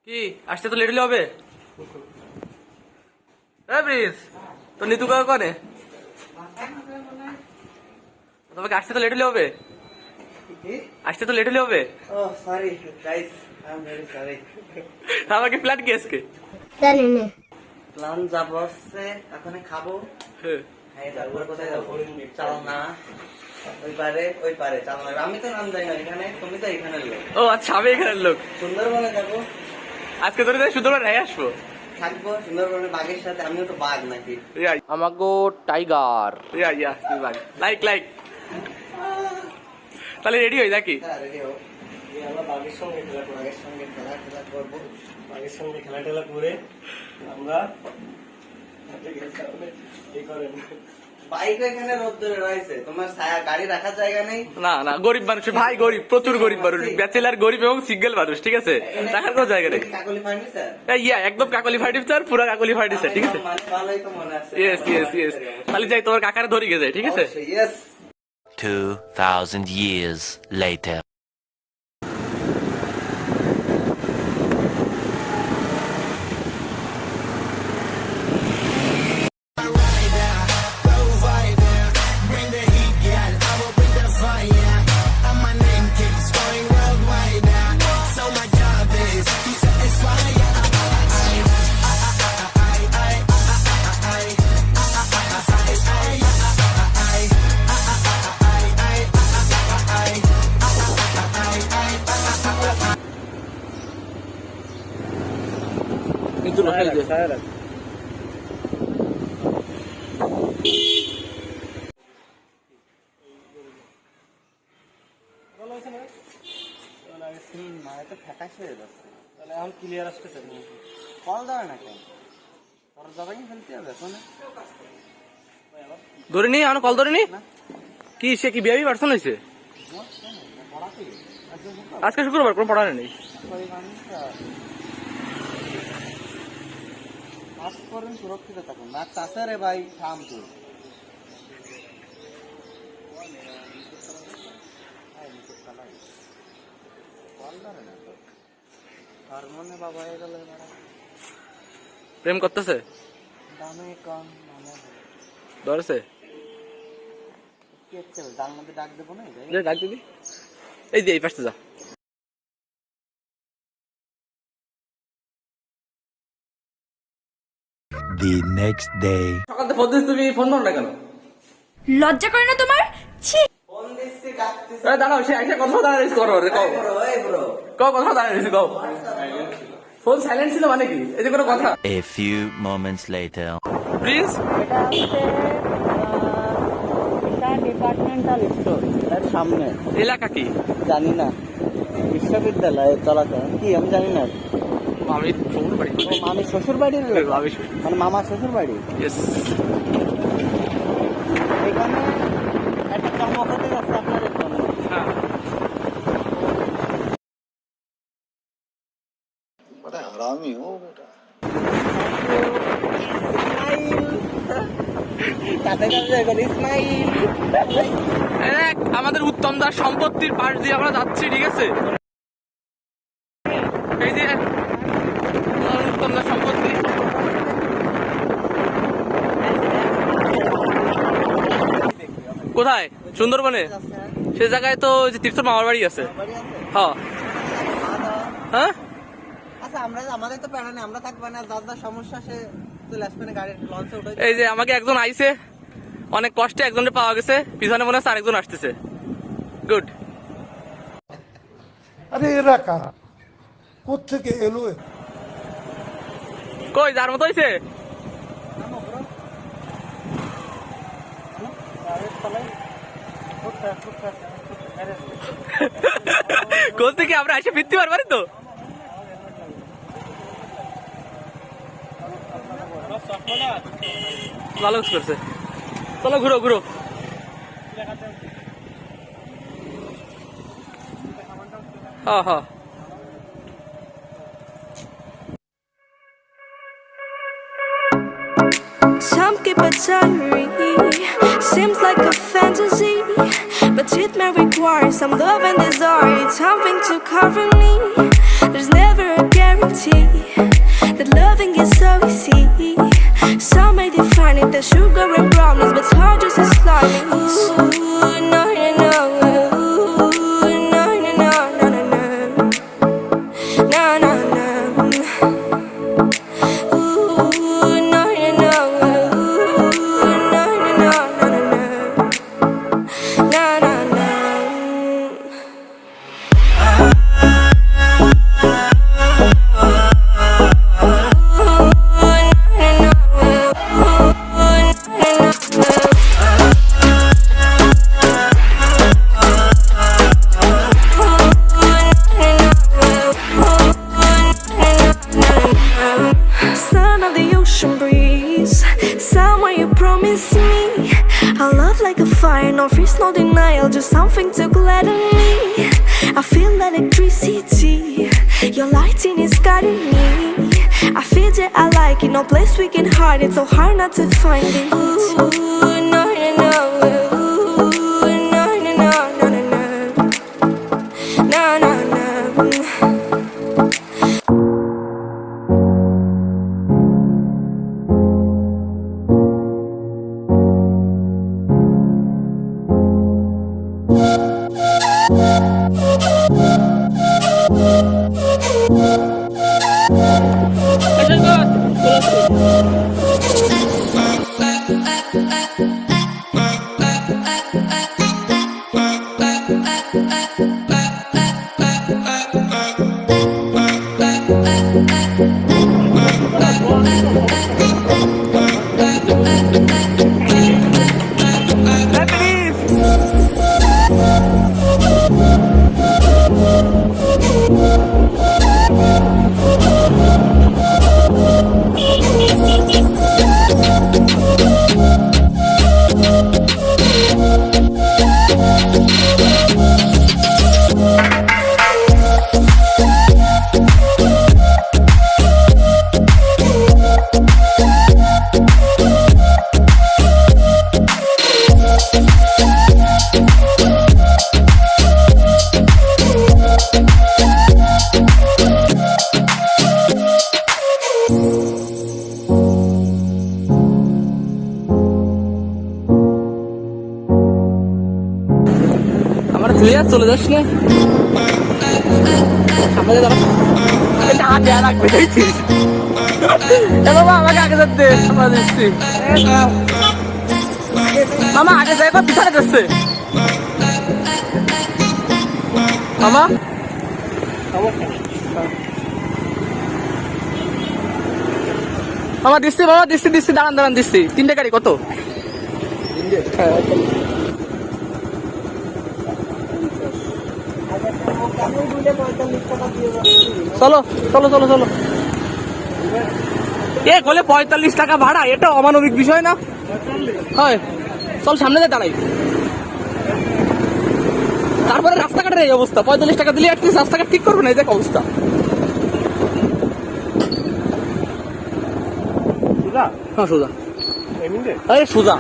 কি আসতে তো লেট হলে হবে। ব্রিজ তো নিতু কাকা কনে তোমাকে আসতে তো লেট হলে হবে, আসতে তো লেট হলে হবে। Sorry guys, I am very sorry. আমাকে প্ল্যান কি আজকে জানি না। প্ল্যান যাব হচ্ছে এখন খাবো, হ্যাঁ তারপর কোথায় যাবো? চালনা ওই পারে চালনা। আমি তো নাম জানি না এখানে, তুমি তো এখানে লোক। ও আচ্ছা, আমি এখানের লোক। সুন্দরবনে যাবো আজকে তোর সুন্দরবন রেখে আসবো, থাকবো সুন্দরবনে বাঘের সাথে। আমিও তো বাঘ নাকি? আমাগো টাইগার লাইক লাইক। তাহলে রেডি হই নাকি? হ্যাঁ রেডি হও। আমরা বাঘের সঙ্গে খেলা করবো। বাঘের সঙ্গে খেলা টেলা করে আমরা বাইক এখানে রোদ ধরে রয়েছে, তোমার ছায়া গাড়ি রাখার জায়গা নেই। না না, গরিব মানুষ ভাই, গরিব, প্রচুর গরিব মানুষ, ব্যাচেলার গরিব এবং সিঙ্গেল মানুষ, ঠিক আছে, রাখার কোনো জায়গা নেই। কাকলি ফার্নিচার, ইয়া একদম কাকলি ফার্নিচার, পুরো কাকলি ফার্নিচার, ঠিক আছে। ভালোই তো মনে আছে। ইয়েস ইয়েস ইয়েস, তাহলে যাই তোমার কাকারে ধরে গিয়ে যায়, ঠিক আছে। ইয়েস। 2000 years later. কিন্তু লোকাল যে এখন ক্লিয়ার আসতেছে, কল দেওয়া না কেন? তোর যাবাই ফেলতে হবে এখন। ধরে নি, আমার কল ধরে নি। কি সে কি বিয়াবি পার্সন হয়েছে? আজকে শুক্রবার, কোনো পড়ানো নেই। সুরক্ষিত থাকুন না চাষে রে ভাই, থাম তুই। বাবা হয়ে গেল, প্রেম করতেছে, দামে কম ধরেছে, যার মধ্যে ডাক দেবো না, ডাক দিবি। এই যে এই পাশে যা। The next day. সকাল থেকে ফোন দিস, তুমি ফোন ধর না কেন? লজ্জা করে না তোমার? ছি। ফোন দিচ্ছি, ডাকতেছি। দাঁড়াও, সে একটা কথা দাঁড়াইছি, করো রে, কও কও কথা দাঁড়াইছি, কও। ফোন সাইলেন্ট ছিল মানে কি? এই যে কোনো কথা। A few moments later. Please, এটা হচ্ছে ডিপার্টমেন্টাল স্টোর, এর সামনে। এলাকা কি জানি না, বিশ্ববিদ্যালয়ের চলাচল কি আমি জানি না। আমি শ্বশুর বাড়ি, আমি শ্বশুর বাড়ির আমি মানে মামার শ্বশুর বাড়ি। ইয়েস। এখানে একটা কর্ম হতে যাচ্ছে আপনাদের জন্য। হ্যাঁ, बड़ा हरामी हो बेटा। আমাদের উত্তমদার সম্পত্তির পাশ দিয়ে আমরা যাচ্ছি, ঠিক আছে। এই যে উত্তমদার সম্পত্তি। কোথায়? সুন্দরবনে। সে জায়গায় তো যে তীর্থ মামার বাড়ি আছে। হ্যাঁ হ্যাঁ, আচ্ছা আমরা আমাদের তো প্যারা নেই, আমরা থাকবো না, যার যার সমস্যা সে চলে আসবে না, গাড়ির লঞ্চে উঠে। এই যে আমাকে একজন আইছে, অনেক কষ্টে একজনের পাওয়া গেছে, পিছনে মনে হচ্ছে আরেকজন আসতেছে। গুড। अरे এরা কারা, কোত্থেকে এলো? কই যার মতো হয়েছে? কোন থেকে আমরা এসে ফিরতে পারবারি তো? ভালো করছে, চলো ঘুরো ঘুরো। হ্যাঁ হ্যাঁ, Some keep it diary, seems like a fantasy, but it may require some love and desire. It's something to cover me. There's never a guarantee. guarantee that loving is so easy. Some may define it as sugar and brownies, but it's hard just as slimy. Ooh, no, you know. Ooh, no, no, no, no, no, no. No, no, no. Ooh, no, you know. Ooh, no, no, no, no, no, no. No, no, no. Son of the ocean breeze, somewhere you promised me a love like a fire, no freeze, no denial, just something to gladden me. I feel electricity, your lighting is guiding me. I feel that I like it, no place we can hide it, so hard not to find it. Ooh, no, you know. Ooh, no, no, no, no, no, no. No, no, no. আমার clear চলে যাস না সামনে দাঁড়া এটা হাত দেয়া লাগবে দেখছিস বাবা আমাকে আগে যেতে আমরা দিচ্ছি মামা আগে যাই বা পিছনে যাচ্ছে মামা মামা দিচ্ছি বাবা দিচ্ছি দাঁড়ান দাঁড়ান দিচ্ছি 3টে গাড়ি কত চলো চলো চলো চলো এ বলে 45 টাকা ভাড়া, এটা অমানবিক বিষয় না? হয় চল সামনে দিয়ে দাঁড়াই, তারপরে রাস্তাঘাটের এই অবস্থা। 45 টাকা দিলে অ্যাটলিস্ট রাস্তাঘাট ঠিক করবে না, এই দেখ অবস্থা। হ্যাঁ সোজা, আরে সোজা।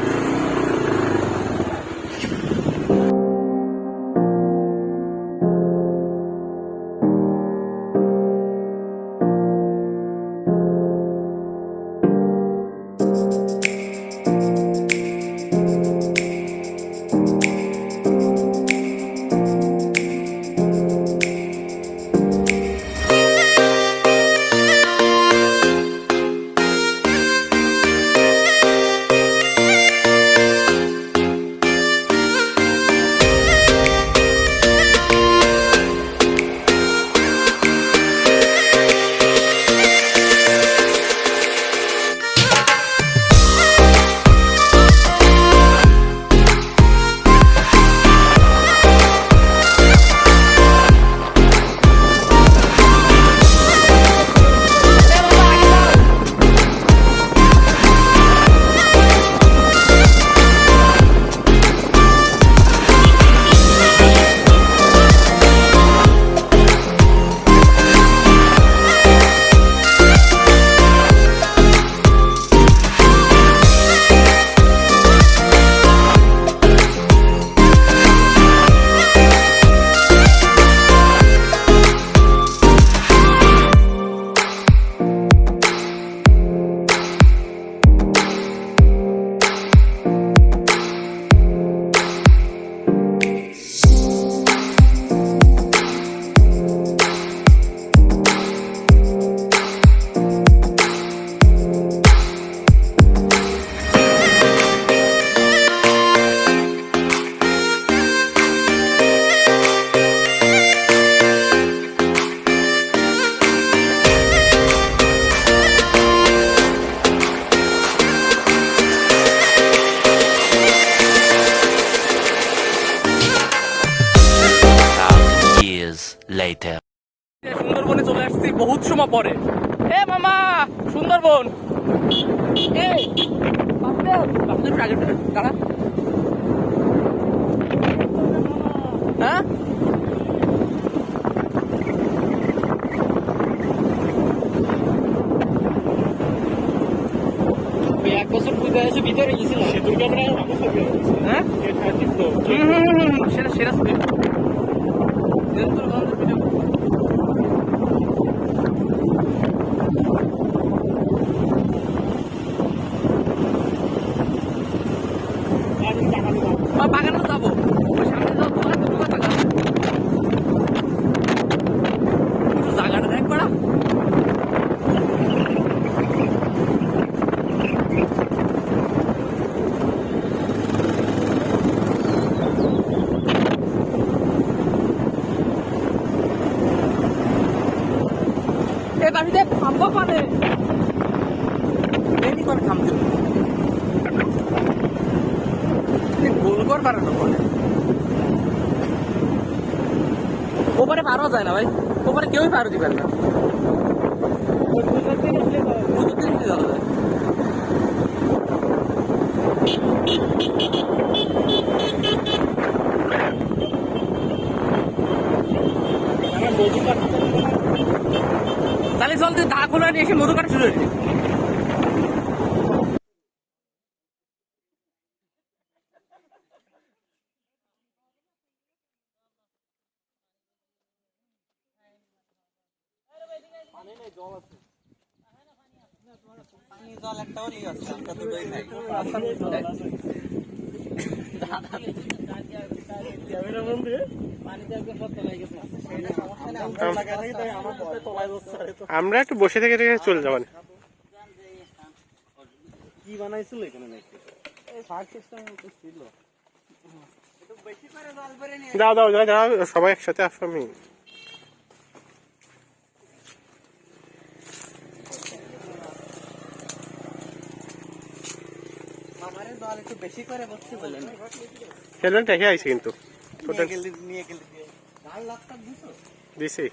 সুন্দরবনে চলে আসছি বহুত সময় পরে। এ মামা সুন্দরবন, এ বাপদের আগে দাঁড়া। হ্যাঁ এক বছর পূজা এসে ভিতরে গেছিল হ্যাঁ সেটা সেরা বাগানে যাবো, সামনে যাবো, জায়গাটা দেখ করা। এই বাড়িতে থামবো পারে করে থামতে গোল কর পারানো পরে ওপারে পারও যায় না ভাই, ওপারে কেউই পারো দিবেন না। তাহলে চল তুই দা খোলা নিয়ে এসে মধু কাটা শুরু হয়েছে। জল একটা হলেই আছে, আমরা দুটোই খাই। আমরা একটু বসে থেকে থেকে চলে যাবেন। কি বানাইছিল এখানে নাকি দাও দাও দাও দাও, সবাই একসাথে আসো। আমি আমারে জল একটু বেশি করে বসতে বলেন, হেলমেট রেখে আইছি কিন্তু নিয়ে গেলে গাল লাগতা দিছো দিছি।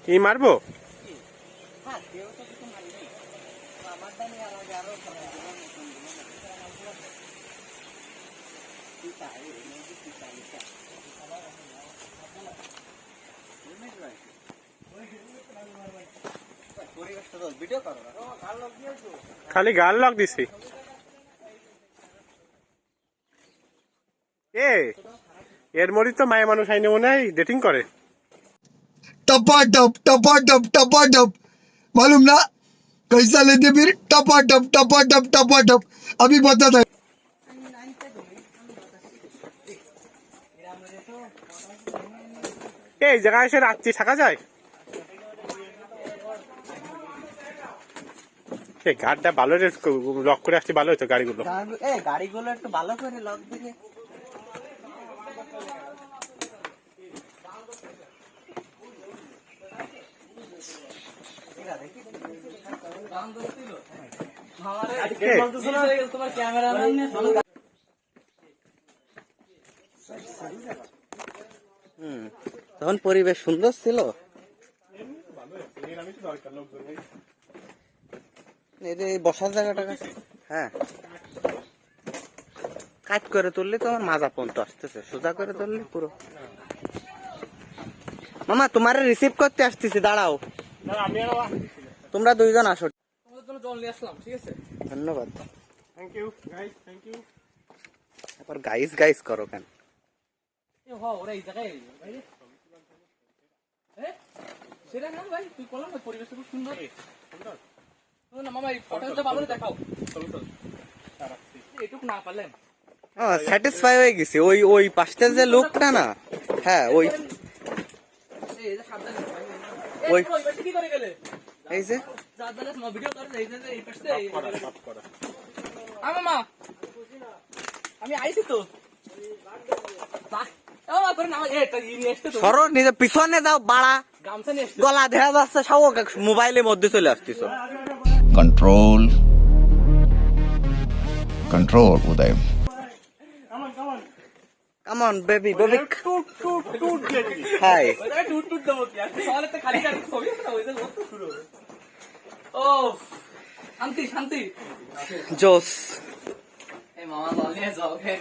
কি মারবো? হ্যাঁ কেউ তো কিছু মারবে আমার দানি আলাদা আরো ভিডিও করো, খালি গাল লক দিছি। এর মধ্যে তো মায়ের মানুষ আইনে মনে হয় ডেটিং করে। टपाटप टपाटप टपाटप मालूम ना कैसा लेते फिर टपाटप टपाटप टपाटप अभी बता था। এই জায়গায় এসে রাত্রি থাকা যায়? এই গাড়িটা ভালো লক করে আসলে ভালো হতো গাড়িগুলো। গাড়িগুলো একটু ভালো করে লক দিলে তোমার ক্যামেরাম্যান তখন পরিবেশ সুন্দর ছিল। এই বসার জায়গাটা হ্যাঁ কাজ করে তুললে তো আমার মাজা পর্যন্ত আসতেছে, সোজা করে তুললে পুরো। মামা তোমারে রিসিভ করতে আসতেছি, দাঁড়াও। তোমরা দুইজন আসো। তোমাদের জন্য জল নিয়ে আসলাম, ঠিক আছে? ধন্যবাদ। Thank you guys, thank you. আবার গাইস গাইস করো কেন? ওরা এই জায়গায় সেটা না ভাই, তুই করলাম না পরিবেশটা খুব সুন্দর না মামা, এই ফটোটা ভালো দেখাও। এটুকু না পারলেন স্যাটিসফাই হয়ে গেছি। ওই ওই পাশটা যে লোকটা না, হ্যাঁ ওই ওই কি করে গেলে এই যে ভিডিও করে এই পাশে মামা আমি আইছি তো সরো, নিজে পিছনে যাও বাড়া, গলা দেখা যাচ্ছে সব মোবাইলের মধ্যে চলে আসতেছ। Control control Uday come on baby baby hi. খালি খালি ছবি একটা হয়েছে কত শুরু হবে ও শান্তি শান্তি জোস এই মামা জল নিয়ে জল খেয়ে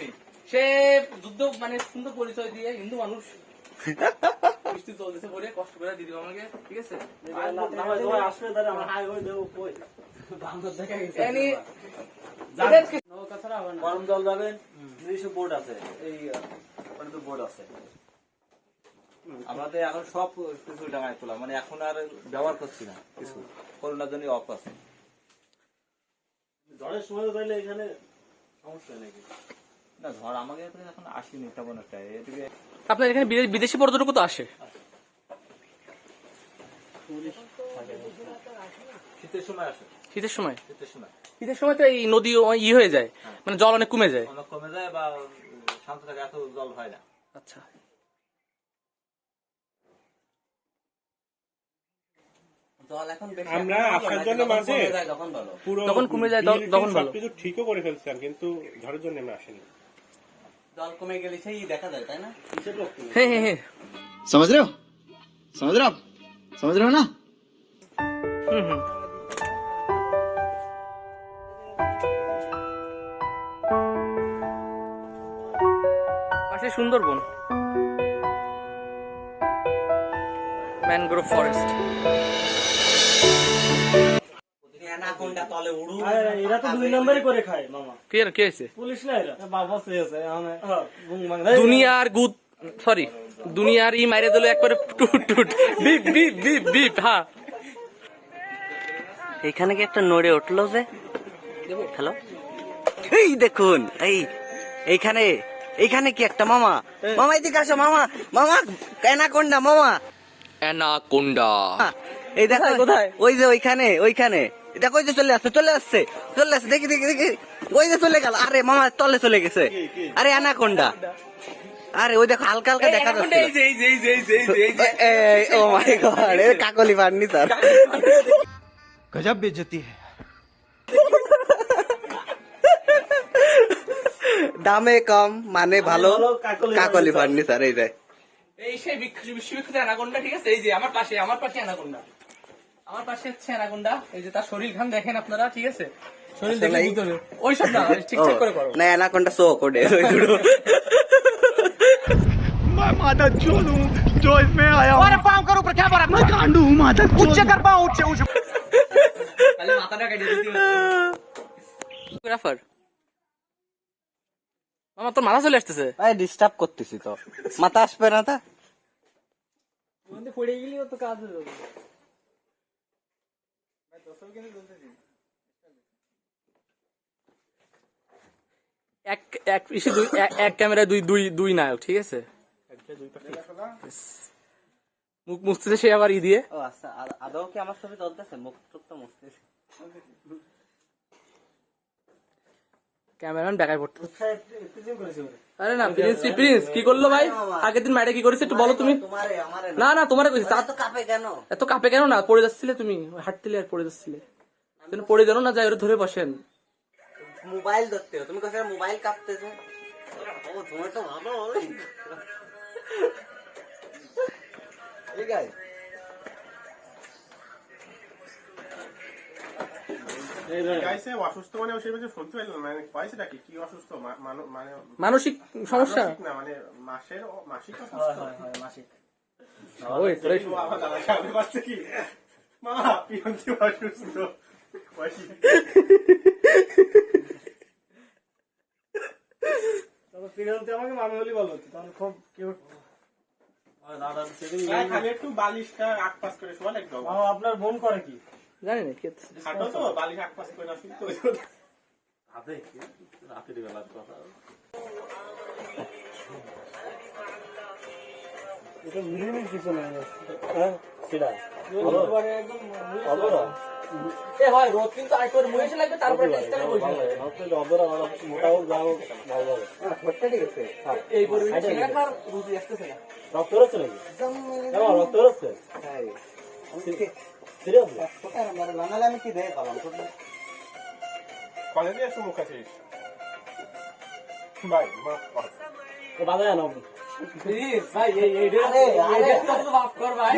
সে যুদ্ধ মানে সুন্দর পরিচয় দিয়ে হিন্দু মানুষ বৃষ্টি চলতেছে বলে কষ্ট করে দিদি আমাকে ঠিক আছে গরম জল যাবেন নিজস্ব বোর্ড আছে এই বোর্ড আছে আমাদের এখন সব কিছু টাকায় তোলা মানে এখন আর ব্যবহার করছি না কিছু করোনার জন্য অফ আছে ঝড়ের সময় তাইলে এখানে সমস্যা নাকি না ঝড় আমাকে এখন আসেনি তেমন একটা এদিকে আপনার এখানে বিদেশি পর্যটকও তো আসে শীতের সময় আসে শীতের সময় শীতের সময় শীতের সময় তো এই নদী ই হয়ে যায় মানে জল অনেক কমে যায় অনেক কমে যায় বা শান্ত থাকে এত জল হয় না আচ্ছা জল এখন বেশি আমরা আসার জন্য মাঝে তখন ভালো পুরো যখন কমে যায় তখন ভালো সবকিছু ঠিকও করে ফেলছিলাম কিন্তু ঝড়ের জন্য আমি আসিনি জল কমে গেলে সেই দেখা যায় তাই না হ্যাঁ হ্যাঁ হ্যাঁ समझ रहे हो समझ रहे हो आप समझ रहे हो ना হুম হুম পাশে সুন্দরবন ম্যানগ্রোভ ফরেস্ট অ্যানাকোন্ডা তলে উড়ু এরা তো 2 নম্বরই করে খায় মামা কি আর কি হয়েছে পুলিশ না এরা বাবা চেয়েছে দুনিয়ার গুদ সরি দুনিয়ার ই মাইরে দিল একবারে টুট টুট বিপ বিপ বিপ বিপ হ্যাঁ এখানে কি একটা নড়ে উঠলো যে হ্যালো এই দেখুন এইখানে এইখানে কি একটা মামা মামা এদিকে আসো মামা মামা অ্যানাকোন্ডা মামা অ্যানাকোন্ডা এই দেখো কোথায় ওই যে ওইখানে দেখো ওই যে চলে আসছে দেখি দেখি দেখি ওই যে চলে গেল আরে মামা তলে চলে গেছে আরে অ্যানাকোন্ডা আরে ওই দেখো হালকা হালকা দেখা যাচ্ছে ও মাই গড এ কাকলি পাননি স্যার गजब बेइज्जती है দামে কম মানে ভালো কাকলি পাননি স্যার এই যে এই সেই বিশ্ববিখ্যাত অ্যানাকোন্ডা ঠিক আছে এই যে আমার পাশে অ্যানাকোন্ডা আমার পাশে হচ্ছে অ্যানাকোন্ডা এই যে তার শরীর খান দেখেন আপনারা ঠিক আছে শরীর দেখে বুঝতে হবে ওই সব না ঠিকঠাক করে করো না অ্যানাকোন্ডা শো করে मैं माता चोद हूँ जो इसमें आया हूँ अरे पाँव कर ऊपर क्या बोला मैं गांडू हूँ माता ऊंचे कर पाँव ऊंचे ऊंचे তাহলে মাথাটা কেটে দিতে ফটোগ্রাফার মামা তোর মাথা চলে আসতেছে ভাই ডিস্টার্ব করতেছি তো মাথা আসবে না তা পড়ে গেলেও তো কাজ হয়ে যাবে এক ক্যামেরায় দুই নায়ক ঠিক আছে মুখ মুছতেছে সে আবার ই দিয়ে ও আচ্ছা আদৌ কি আমার ছবি চলতেছে মুখ টুক তো মুছতেছে ক্যামেরাম্যান বেকায় পড়তে আরে না প্রিন্স কি করলো ভাই আগের দিন ম্যাডে কি করেছে একটু বলো তুমি তোমারে আমারে না না তোমারে কইছি তো কাপে কেন এত কাপে কেন না পড়ে যাচ্ছিলে তুমি হাঁটতিলে আর পড়ে যাচ্ছিলে তুমি পড়ে জানো না যাই ওরা ধরে বসেন মোবাইল ধরতে তুমি কাছে মোবাইল কাঁপতেছে ও তোমার তো ভালো ঠিক আছে গাইছে অসুস্থ মানে সেই বছর শুনতে পাইলাম মানে পয়সাটা কি কি অসুস্থ মানে মানসিক সমস্যা না মানে মাসিক হয় মাসিক ওই তোরাই আবার দাদা আমি পাচ্ছি কি মা পিয়ন্তি অসুস্থ তবে ফিরন্তে আমাকে মামি বলি বলো তাহলে খুব কিউট খালি একটু বালিশটা আগ পাস করে শোয়া একদম আপনার বোন করে কি জানি না কি খাটো তো বালিশ আগ পাস করে না শুনতে হাতে রাতের বেলার কথা এটা মিলিমিল কিছু না হ্যাঁ সেটা একদম অবরা এ হয় রোদ কিন্তু আইকর মুয়েছে লাগবে তারপরে টেস্টটা বলছি আপনি অবরা মোটাও যাও ভালো ভালো ছোট্ট ঠিক আছে এই পরিবেশ ঠিক আছে আর রুজি আসতেছে না রক্ত হচ্ছে নাকি রক্ত হচ্ছে হ্যাঁ সিরিয়াস কোথায় আমার বানালে আমি কি দেখ পালাম কলেজে এসে মুখ আছিস ভাই মাফ কর বাজায় না Please, ভাই, এই তো মাফ কর ভাই।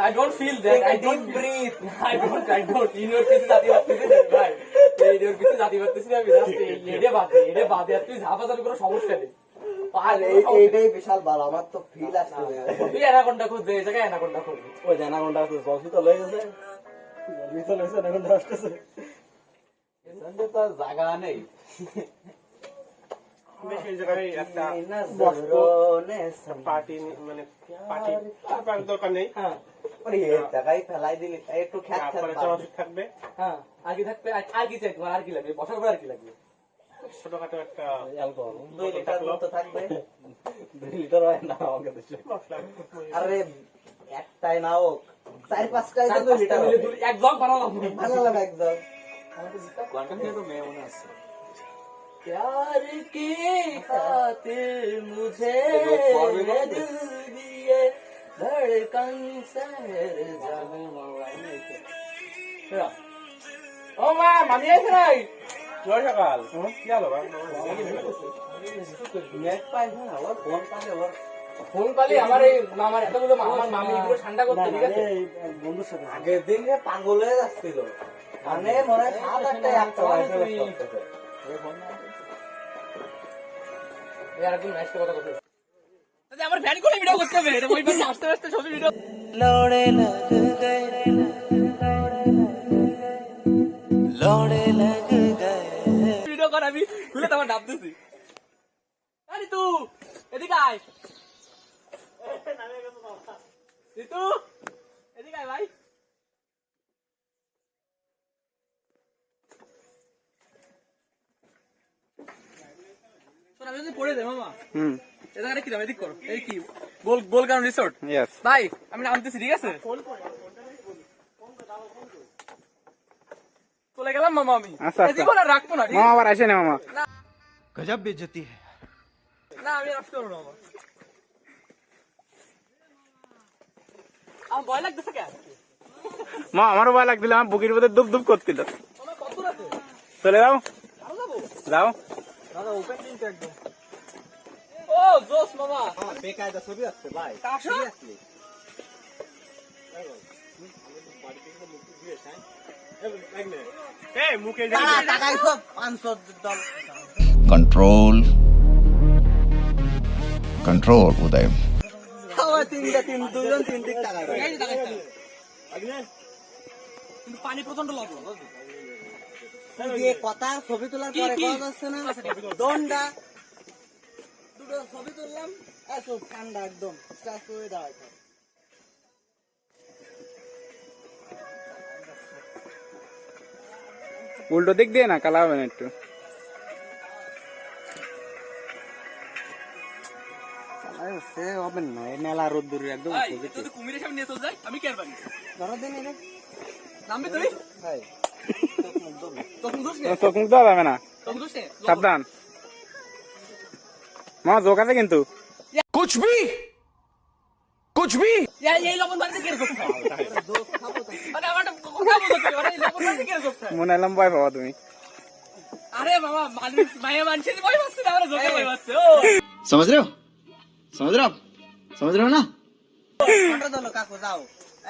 I don't feel that. I don't breathe. I don't. ইনোর কিছু জাতি বাড়তেছে ভাই। ইনোর কিছু জাতি বাড়তেছে আমি জাস্ট এডে বাদে আর তুই ঝাপাঝাপি কোনো সমস্যা নেই। আর এইটাই বিশাল ভালো, আমার তো ফিল আসছে। তুই অ্যানাকোন্ডা খুঁজ দে, এই জায়গায় অ্যানাকোন্ডা খুঁজ। ওই যে অ্যানাকোন্ডা আছে, বক্সই তো লয়ে গেছে। বক্সই তো লয়েছে, অ্যানাকোন্ডা আসতেছে। এখানে তো জায়গা নেই। বেশ এই জায়গায় একটা পার্টি মানে পার্টি দরকার নেই। হ্যাঁ, ওরে এই জায়গায় ফেলাই দিলি একটু খ্যাত তারপরে খ্যাত চামচ থাকবে, হ্যাঁ, আর কি থাকবে? আর কি চাই তোমার? আর কি লাগবে? বসার পর আর কি লাগবে? ছোটখাটো একটা অ্যালকোহল 2 লিটার মতো থাকবে। 2 লিটার হয় না আমাকে দেশে। মশলা। আরে একটাই না হোক, 4-5টাই তো 2 লিটার হবে। এক জগ বানালাম। ভালো লাগে একদম। प्यार की खातिर मुझे दिल दिए धड़कन शहर जाने ও মা মামি আছে নাই? জয় সকাল। কি হলো ভাই? নেট পাই না, ওর ফোন পালে ওর ফোন পালি আমার এই মামার এতগুলো আমার মামি এগুলো ঠান্ডা করতে, ঠিক আছে? বন্ধুর সাথে আগের দিন যে পাগল হয়ে যাচ্ছিল, মানে মনে হয় 7-8টাই একটা বাইরে করতেছে। यार একদম ম্যাচটা কথা বলতে আচ্ছা আমার ফ্যান করে ভিডিও করতে হবে, এটা ওই পাশে আস্তে আস্তে ছবি ভিডিও লড়ে লগ গয়ে লড়ে লগ গয়ে। ভিডিও কর, আমি খুলে তোমার ডাব দিছি। আরে তুই এদিকে আয়, ঋতু এদিকে আয় ভাই। শোন, আমি যদি পড়ে যাই মামা, এটা কি দাম? এদিক করো, এই কি গোলগান রিসোর্ট। ভাই আমি নামতেছি, ঠিক আছে? চলে গেলাম মামা আমি। এদিকে আর রাখবো না, ঠিক আছে? আবার আসে না মামা। गजब बेइज्जती है। না আমি রাখতে পারবো না মামা। আমার ভয় লাগতেছে কেন? মা আমারও ভয় লাগছিল, আমার বুকের ভিতরে দুপ দুপ করছিল। আমার কত দূর আছে? চলে যাও, আরো যাবো? যাও। দাদা ওপেন কিন্তু একদম। ও জোস মামা, বেকায়দা ছবি আসছে ভাই। কাশা? সিরিয়াসলি এই মুখে টাকাই সব 500 দল। कंट्रोल कंट्रोल उदय খাওয়া দুজন তিন দিক টাকা দেয়। এই যে টাকা একটা। কিন্তু পানি প্রচন্ড লাগলো। দিয়ে কথা ছবি তোলার কি, পরে কি? কথা হচ্ছে না, দন্ডা দুটো ছবি তুললাম, এত ঠান্ডা একদম স্টার্ট হয়ে দাঁড়ায়। উল্টো দিক দিয়ে না, কালা হবে না একটু। সে হবে না, মেলা রোদ দূরে একদম। ভাই তুই কুমিরের সামনে নিয়ে চল যাই, আমি কি আর পারি? ধরো দিন এটা নামবি তুই? ভাই তখন দোষ নে, চোখ মুখ দেওয়া যাবে না, তখন দোষ নে। সাবধান। মা জোক আছে কিন্তু। এই লবণ বাড়িতে কে রেখে? মানে আমার একটা কথা বলতে, মানে এই লবণ বাড়িতে কে রেখে? মনে এলাম ভয় পাবা তুমি। আরে বাবা, মানুষ মায়া মানুষের ভয় পাচ্ছে না, আমরা জোকে ভয় পাচ্ছে। ও समझ रहे हो समझ रहे हो ना। ফটো তোলো কাকু, যাও।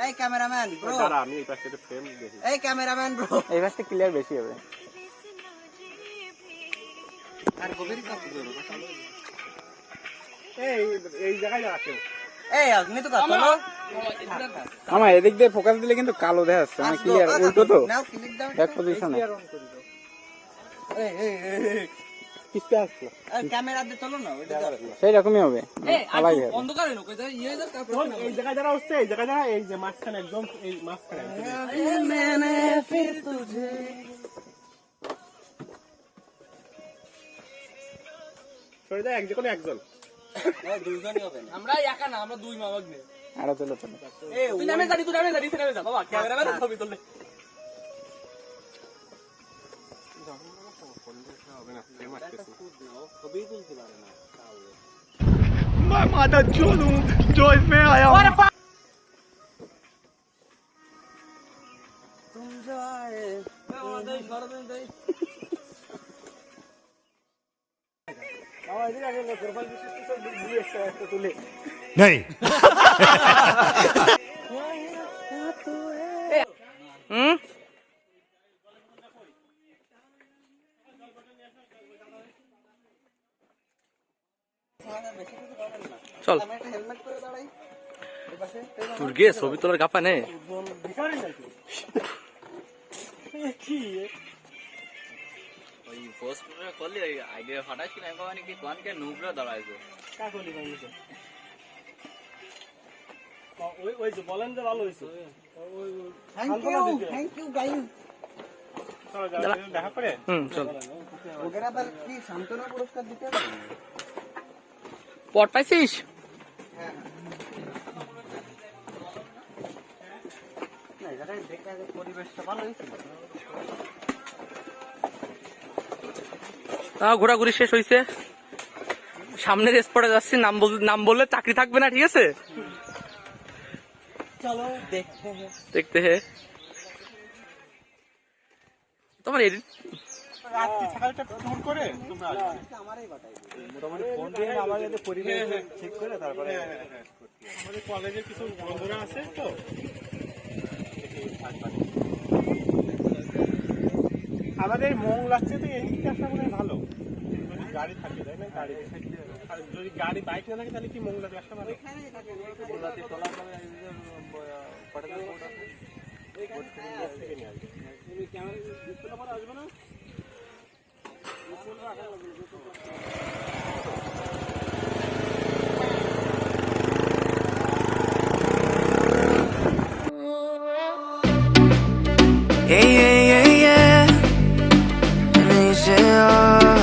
এই ক্যামেরাম্যান ব্রো, দাঁড়া আমি এই পাশে ফ্রেম দেখি। এই ক্যামেরাম্যান ব্রো। এই পাশটা ক্লিয়ার বেশি হবে। আর গভীর কাকু ব্রো। এই জায়গায় আছে। এই আপনি তো কাকু তোলো। মামা এদিক দিয়ে ফোকাস দিলে কিন্তু কালো দেখা যাচ্ছে, মানে ক্লিয়ার উল্টো তো। নাও ক্লিক দাও। ব্যাক পজিশনে এই কিসটা আসলো, ক্যামেরা দিয়ে তোলো না, ওইটা ধরো। সেই রকমই হবে। এই আর আলাই হবে। অন্ধকারে লোক এটা ইয়ে যা তারপর এই জায়গায় যারা হচ্ছে, এই জায়গায় যারা, এই যে মাঝখানে একদম এই মাঝখানে मैंने फिर तुझे সরে যায়, এক যে কোনো একজন। দুইজনই হবে না। আমরা একা না, আমরা দুই মামাক নে। আরো চলো চলো। তুই নামে জানি, তুই নামে জানি, তুই নামে যা বাবা, ক্যামেরাম্যান ছবি তুললে। मैं माता चोद हूँ जो इसमें आया हूँ। तुम जो आए नहीं হুম চল তোর গে ছবি তোলার কাপা নে ওই যে বলেন যে ভালো হয়েছে দেখা করে চল পট পাইছিস ঘোরাঘুরি শেষ হয়েছে সামনের স্পটে যাচ্ছি নাম বললে চাকরি থাকবে না ঠিক আছে চলো দেখতে হে তোমার এডিট রাত্রি সকালটা ফোন করে তোমরা মোটামুটি ফোন দিয়ে আমার যাতে পরিবেশ ঠিক করে তারপরে আমাদের কলেজের কিছু বন্ধুরা আছে তো আমাদের মংলাচ্ছে তো এই দিকটা আসলে মনে হয় ভালো যদি গাড়ি থাকে তাই না গাড়ি আর যদি গাড়ি বাইক না থাকে তাহলে কি মংলাতে আসা ভালো আসবে না Yeah, yeah, yeah, yeah. And then you say, oh,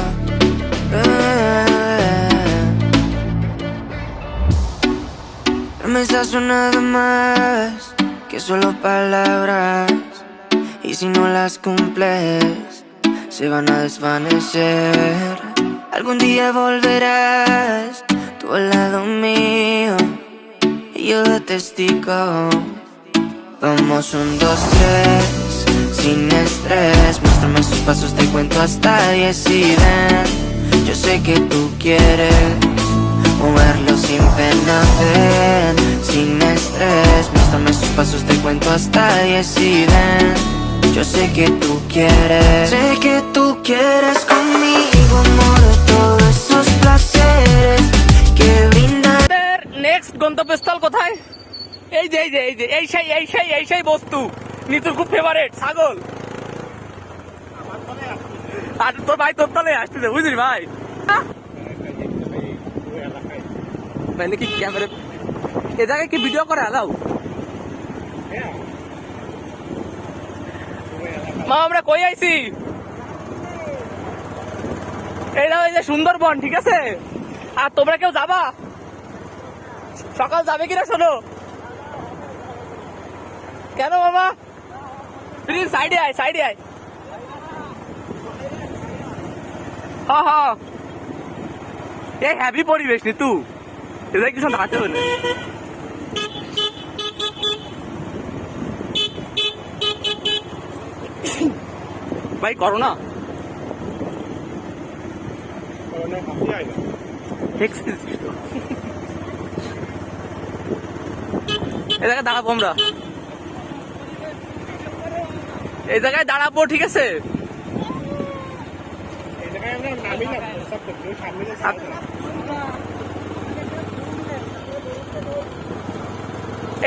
promesas una vez más, que solo palabras, y si no las cumples, se van a desvanecer. Algún día volverás, tú al lado mío, y yo de testigo. Vamos 1, 2, 3, sin estrés. Muéstrame sus pasos, te cuento hasta 10 y ven. Yo sé que tú quieres moverlo sin pena, ven. Sin estrés, muéstrame sus pasos, te cuento hasta 10 y ven. Yo sé que tú quieres. Sé que tú quieres conmigo, amor, todos esos placeres que brinda. Next গন্তব্যস্থল কোথায় এই যে এই যে এই যে এই সেই বস্তু নিতুর খুব ফেভারিট ছাগল আর তোর ভাই তোর তলে আসতেছে বুঝলি ভাই মানে কি ক্যামেরা এ জায়গায় কি ভিডিও করে আলাও মা আমরা কই আইছি এইটা ওই যে সুন্দরবন ঠিক আছে আর তোমরা কেউ যাবা সকাল যাবে কিনা শোনো কেন মামা প্লিজ সাইডে আয় হ্যাঁ হ্যাঁ এই হ্যাপি পরিবেশ নি তু এটা কিছু হাতে হলে ভাই করো না এই জায়গায় দাঁড়াবো আমরা এই জায়গায় দাঁড়াবো ঠিক আছে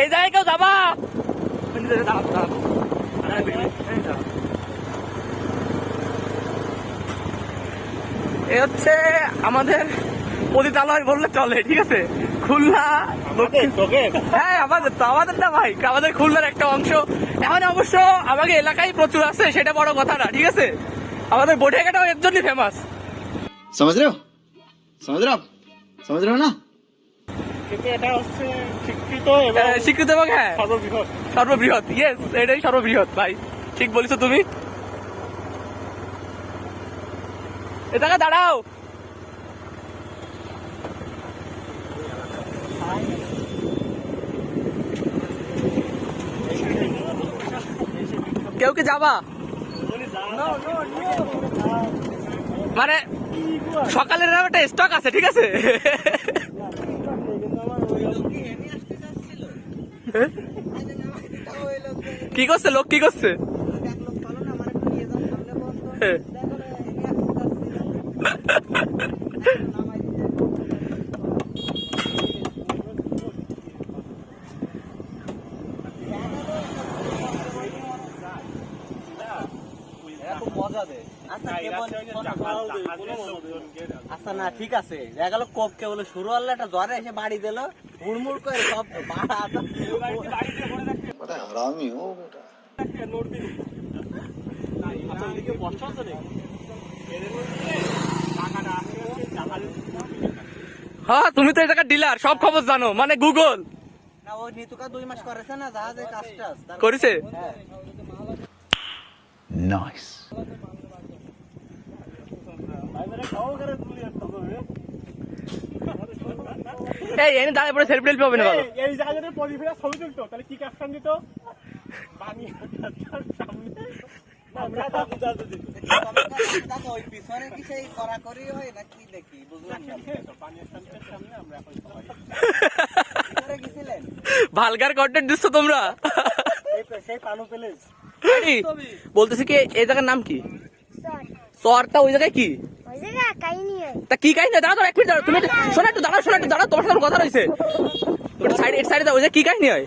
এই জায়গায় কেউ যাবা এ হচ্ছে আমাদের পতিতালয় বললে চলে ঠিক আছে খুলনা হ্যাঁ আমাদের না ভাই আমাদের খুলনার একটা অংশ এখন অবশ্য আমাকে এলাকায় প্রচুর আছে সেটা বড় কথা না ঠিক আছে আমাদের বোটেঘাটাও এর জন্যই ফেমাস समझ रहे हो ना কিন্তু এটা হচ্ছে স্বীকৃত এবং হ্যাঁ সর্ববৃহৎ ইয়েস এটাই সর্ববৃহৎ ভাই ঠিক বলিস তুমি এ জায়গা দাঁড়াও কেউ কি যাবা মানে সকালের একটা স্টক আছে, ঠিক আছে? কি করছে লোক, কি করছে? মজা দেয়। আচ্ছা না ঠিক আছে, দেখা গেল কোপ কে বলে শুরু হলো, একটা জ্বরে এসে বাড়ি দিল, হুড়মুড় করে সব हरामी हो बेटा। হ্যাঁ, তুমি তো এই জায়গার ডিলার, সব খবর জানো, মানে গুগল না। ও নিতুকা 2 মাস করেছে না জাহাজে কাজটা করেছে। Nice. এই এনে দাঁড়িয়ে পড়ে সেলফি টেলফি হবে না ভালো। এই জায়গায় যদি পরিফেরা ছবি তুলতো তাহলে কি ক্যাপশন দিত? পানি সামনে আমরা দাদু দিত। ওই পিছনে কি সেই করাকরি হয় না কি দেখি বুঝলাম না। পানির সামনে আমরা এখন সবাই করে গেছিলেন ভালগার কন্টেন্ট দিচ্ছ তোমরা। সেই পানু প্যালেস। এই, বলতেছি কি এই জায়গার নাম কি? চরটা ওই জায়গায় কি? ওই জায়গা কাহিনী হয়। তা কি কাহিনী? দাঁড়াও এক মিনিট দাঁড়াও, তুমি শোনো একটু দাঁড়াও, শোনো একটু দাঁড়াও, তোমার সাথে কথা রয়েছে। ওটা সাইড এর সাইডে দাও, ওই জায়গায় কি কাহিনী হয়?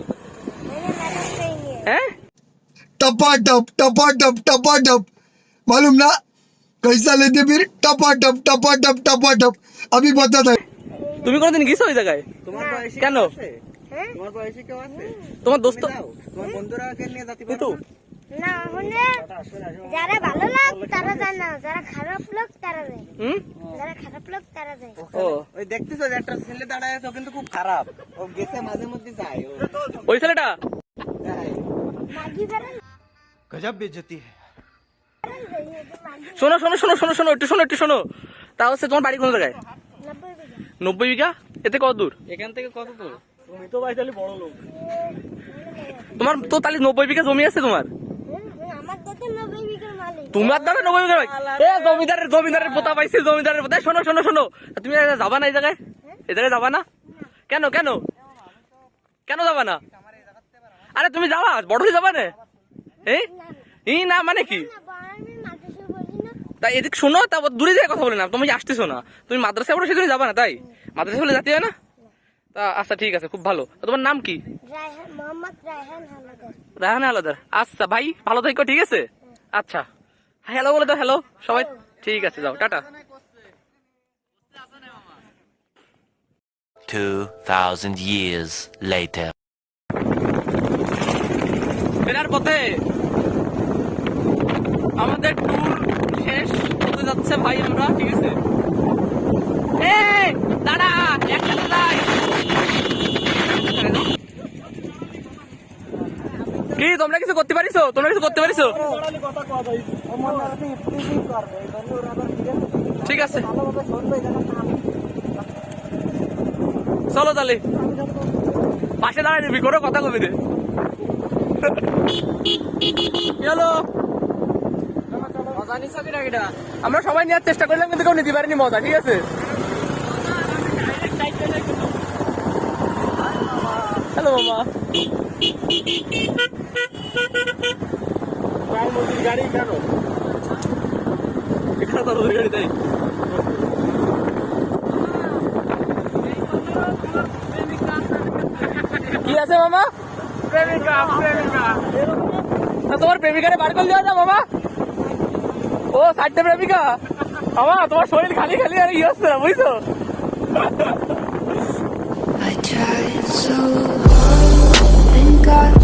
ওই জায়গা নাটক কাহিনী হয়। হ্যাঁ, टपाटप टपाटप टपाटप मालूम ना कैसा लेते फिर टपाटप टपाटप टपाटप अभी बताता है। তুমি কোনদিন গেছো ওই জায়গায়? তোমার বয়সী কেন? কেউ আছে? হ্যাঁ? তোমার বয়সী কেউ আছে? তোমার দোস্ত তুমি যাও, তোমার বন্ধুরা কে নিয়ে যাতে কিন্তু না হলে যারা ভালো লোক তারা যায় না, যারা খারাপ লোক তারা যায়। যারা খারাপ লোক তারা যায়। ও ওই দেখতেছো যে একটা ছেলে দাঁড়ায় আছে, ও কিন্তু খুব খারাপ, ও গেছে মাঝে মধ্যে যায় ও ওই ছেলেটা যায়। মাগি বেড়ান गजब बेइज्जती है। শোনো শোনো শোনো শোনো শোনো একটু শোনো একটু শোনো। তা হচ্ছে তোমার বাড়ি কোন জায়গায়? 90 90 বিঘা। বিঘা? এতে কত দূর? এখান থেকে কত দূর? তুমি তো ভাই তাহলে বড় লোক। তোমার তো তাহলে 90 বিঘা জমি আছে তোমার? আমার দাদা 90 বিঘার মালিক। তোমার দ্বারা 90 বিঘা ভাই? এ জমিদারের পোতা পাইছি, জমিদারের পোতা। শোনো শোনো শোনো, তুমি যাবা না এই জায়গায়? এই জায়গায় যাবা না কেন? কেন কেন যাবা না? আরে তুমি যাবা, বড় হয়ে যাবা না? এই না মানে কি? না আমি মাদ্রাসা বলি না। তাই এদিক শোনো, তারপর দূরে যেয়ে কথা বলে না, তুমি আসতেছো না, তুমি মাদ্রাসায় পড়ো সেজন্য যাবা না, তাই মাদ্রাসা বলে যেতে হয় না? তা আচ্ছা ঠিক আছে, খুব ভালো। তোমার নাম কি? রায়হান, মোহাম্মদ রায়হান হালাদার। রায়হান আলাদার। আচ্ছা ভাই, ভালো থাকো, ঠিক আছে? আচ্ছা, হ্যালো বলে দাও, হ্যালো সবাই। ঠিক আছে, যাও, টাটা। 2000 years later. ফেরার পথে আমাদের ট্যুর শেষ হতে যাচ্ছে ভাই, আমরা ঠিক আছে। এই দাঁড়া, একসাথে যাই। কি তোমরা কিছু করতে পারিছো? তোমরা কিছু করতে পারিছো? ঠিক আছে, চলো তাহলে পাশে দাঁড়ায় নিবি, কোনো কথা কবি দে। হ্যালো, আমরা সবাই নেওয়ার চেষ্টা করলাম কিন্তু কেউ নিতে পারিনি মজা, ঠিক আছে? হ্যালো মামা, গাড়ি কেন এখানে তো রোদের গাড়ি, তাই কি আছে মামা? প্রেমিকা প্রেমিকা তা তোমার প্রেমিকারে বার করে দেওয়া যা মামা। ও 60টা প্রেমিকা মামা, তোমার শরীর খালি খালি আর ইয়ে হচ্ছে না, বুঝছো? I tried so hard and got